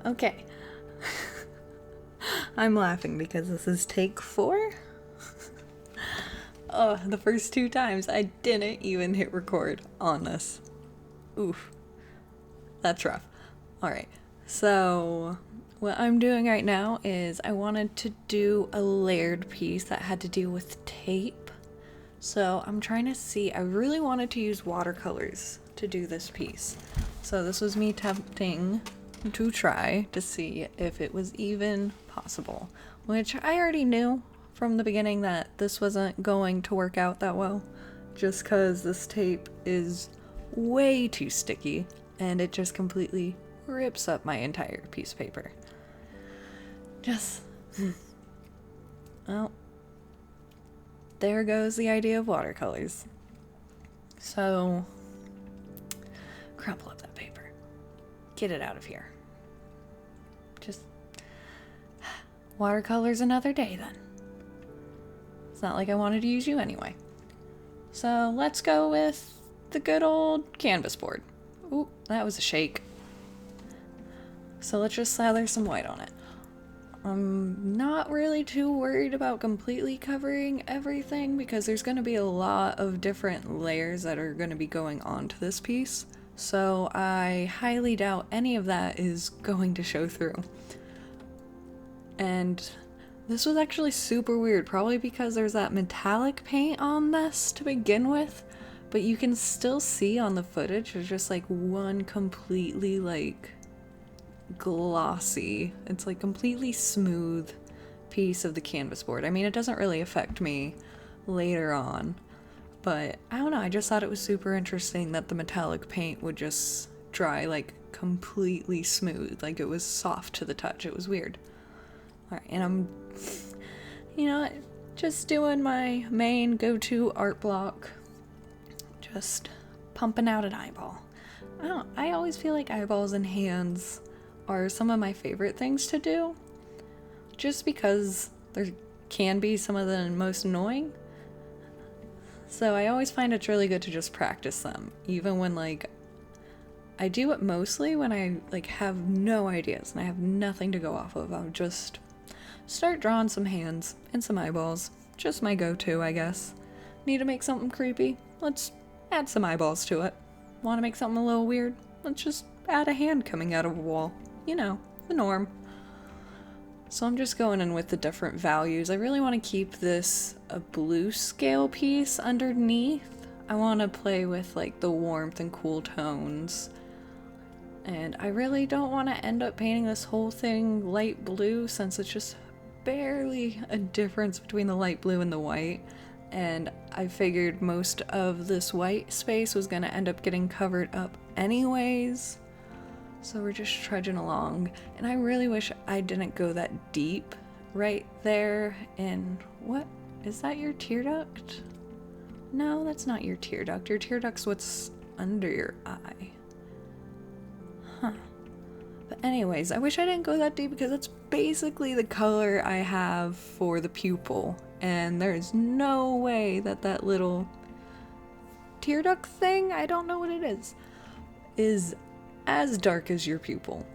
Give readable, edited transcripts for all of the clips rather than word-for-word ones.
Okay. I'm laughing because this is take 4. Oh, the first 2 times I didn't even hit record on this. Oof. That's rough. Alright, so what I'm doing right now is I wanted to do a layered piece that had to do with tape. So I'm trying to see, I really wanted to use watercolors to do this piece. So this was me attempting to try to see if it was even possible, which I already knew from the beginning that this wasn't going to work out that well, just because this tape is way too sticky and it just completely rips up my entire piece of paper. Well, there goes the idea of watercolors. So, crumple up that paper. Get it out of here. Just watercolors another day then. It's not like I wanted to use you anyway. So let's go with the good old canvas board. Ooh, that was a shake. So let's just slather some white on it. I'm not really too worried about completely covering everything because there's going to be a lot of different layers that are going to be going onto this piece. So I highly doubt any of that is going to show through. And this was actually super weird, probably because there's that metallic paint on this to begin with, but you can still see on the footage there's just like one completely like glossy, it's like completely smooth piece of the canvas board. I mean, it doesn't really affect me later on, but I don't know, I just thought it was super interesting that the metallic paint would just dry like completely smooth, like it was soft to the touch. It was weird. Alright, and I'm, just doing my main go-to art block, just pumping out an eyeball. I always feel like eyeballs and hands are some of my favorite things to do, just because there can be some of the most annoying. So I always find it's really good to just practice them, even when I do it mostly when I have no ideas and I have nothing to go off of. I'll just start drawing some hands and some eyeballs. Just my go-to, I guess. Need to make something creepy? Let's add some eyeballs to it. Want to make something a little weird? Let's just add a hand coming out of a wall. The norm. So I'm just going in with the different values. I really want to keep this a blue scale piece underneath. I want to play with the warmth and cool tones. And I really don't want to end up painting this whole thing light blue since it's just barely a difference between the light blue and the white. And I figured most of this white space was going to end up getting covered up anyways. So we're just trudging along. And I really wish I didn't go that deep right there. And what? Is that your tear duct? No, that's not your tear duct. Your tear duct's what's under your eye. Huh. But anyways, I wish I didn't go that deep because that's basically the color I have for the pupil. And there's no way that little tear duct thing, I don't know what it is as dark as your pupil.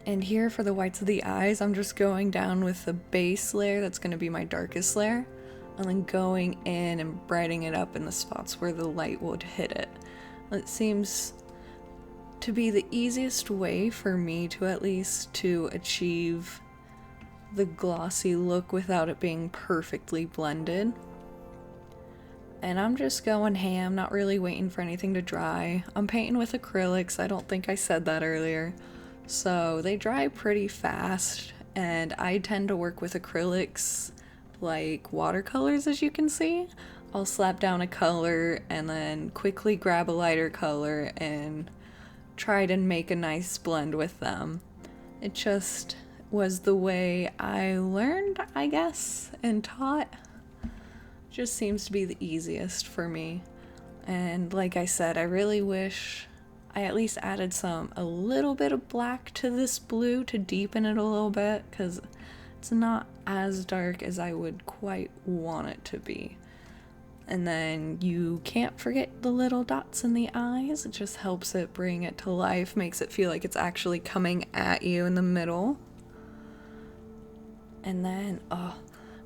And here for the whites of the eyes, I'm just going down with the base layer that's going to be my darkest layer, and then going in and brightening it up in the spots where the light would hit it. It seems to be the easiest way for me to at least to achieve the glossy look without it being perfectly blended. And I'm just going ham, not really waiting for anything to dry. I'm painting with acrylics, I don't think I said that earlier. So they dry pretty fast, and I tend to work with acrylics like watercolors, as you can see. I'll slap down a color and then quickly grab a lighter color and try to make a nice blend with them. It just was the way I learned, I guess, and taught. Just seems to be the easiest for me. And like I said, I really wish I at least added a little bit of black to this blue to deepen it a little bit, because it's not as dark as I would quite want it to be. And then you can't forget the little dots in the eyes. It just helps it bring it to life, makes it feel like it's actually coming at you in the middle. And then,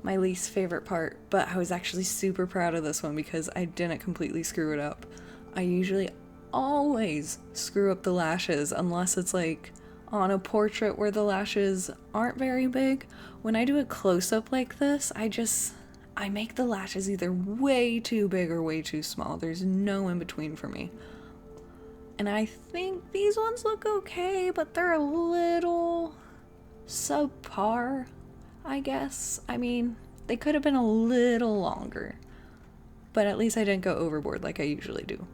my least favorite part, but I was actually super proud of this one because I didn't completely screw it up. I usually always screw up the lashes unless it's like on a portrait where the lashes aren't very big. When I do a close-up like this, I make the lashes either way too big or way too small. There's no in between for me. And I think these ones look okay, but they're a little subpar, I guess. I mean, they could have been a little longer, but at least I didn't go overboard like I usually do.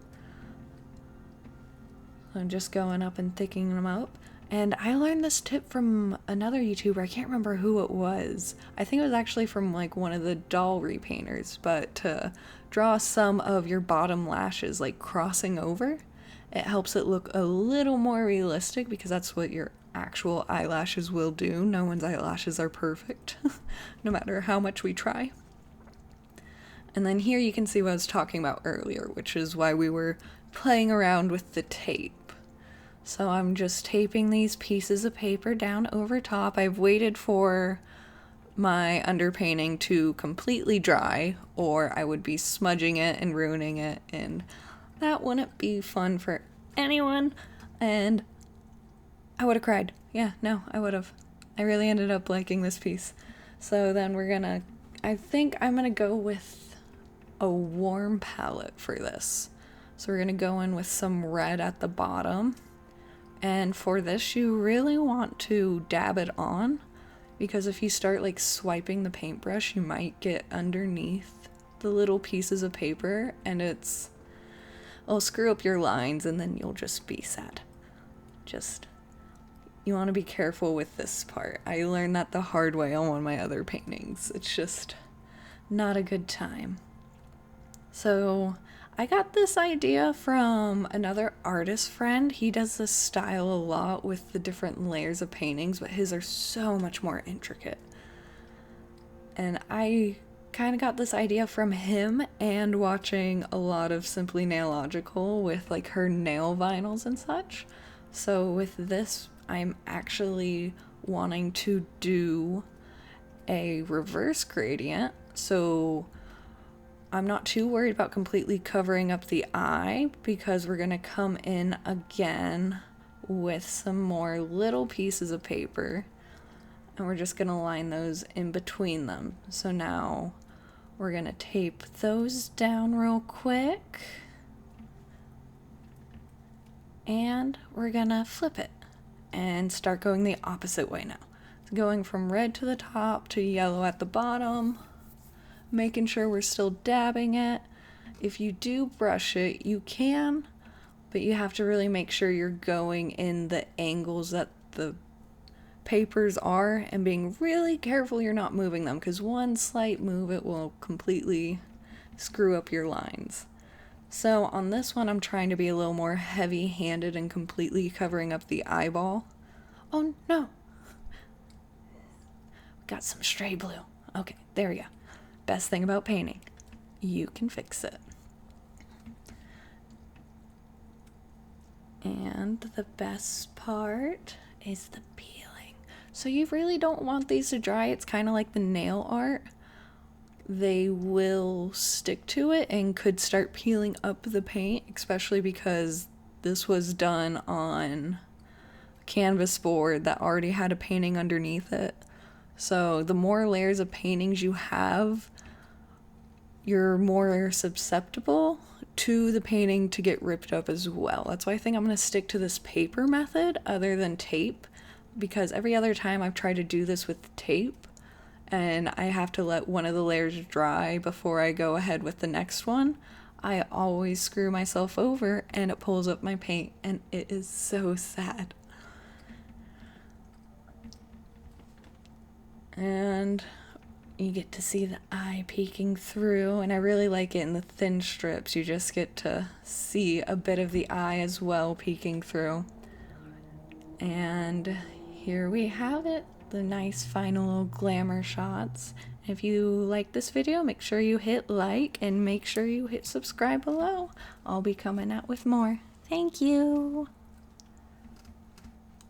I'm just going up and thickening them up. And I learned this tip from another YouTuber. I can't remember who it was. I think it was actually from like one of the doll repainters, but to draw some of your bottom lashes like crossing over, it helps it look a little more realistic because that's what your actual eyelashes will do. No one's eyelashes are perfect, no matter how much we try. And then here you can see what I was talking about earlier, which is why we were playing around with the tape. So I'm just taping these pieces of paper down over top. I've waited for my underpainting to completely dry, or I would be smudging it and ruining it, and that wouldn't be fun for anyone, and I would have cried. Yeah, no, I would have. I really ended up liking this piece. So then I think I'm gonna go with a warm palette for this. So we're gonna go in with some red at the bottom. And for this, you really want to dab it on, because if you start like swiping the paintbrush, you might get underneath the little pieces of paper and it'll screw up your lines and then you'll just be sad. You want to be careful with this part. I learned that the hard way on one of my other paintings. It's just not a good time. So I got this idea from another artist friend. He does this style a lot with the different layers of paintings, but his are so much more intricate. And I kind of got this idea from him and watching a lot of Simply Nailogical with like her nail vinyls and such. So with this, I'm actually wanting to do a reverse gradient. So I'm not too worried about completely covering up the eye because we're going to come in again with some more little pieces of paper and we're just going to line those in between them. So now we're going to tape those down real quick and we're going to flip it and start going the opposite way now. So going from red to the top to yellow at the bottom. Making sure we're still dabbing it. If you do brush it, you can, but you have to really make sure you're going in the angles that the papers are and being really careful you're not moving them, because one slight move it will completely screw up your lines. So on this one, I'm trying to be a little more heavy-handed and completely covering up the eyeball. Oh no! Got some stray blue. Okay, there we go. Best thing about painting, you can fix it. And the best part is the peeling. So you really don't want these to dry. It's kind of like the nail art. They will stick to it and could start peeling up the paint, especially because this was done on a canvas board that already had a painting underneath it. So the more layers of paintings you have, you're more susceptible to the painting to get ripped up as well. That's why I think I'm going to stick to this paper method other than tape, because every other time I've tried to do this with tape and I have to let one of the layers dry before I go ahead with the next one, I always screw myself over and it pulls up my paint and it is so sad. And you get to see the eye peeking through, and I really like it in the thin strips. You just get to see a bit of the eye as well peeking through. And here we have it, the nice final little glamour shots. If you like this video, make sure you hit like and make sure you hit subscribe below. I'll be coming out with more. Thank you.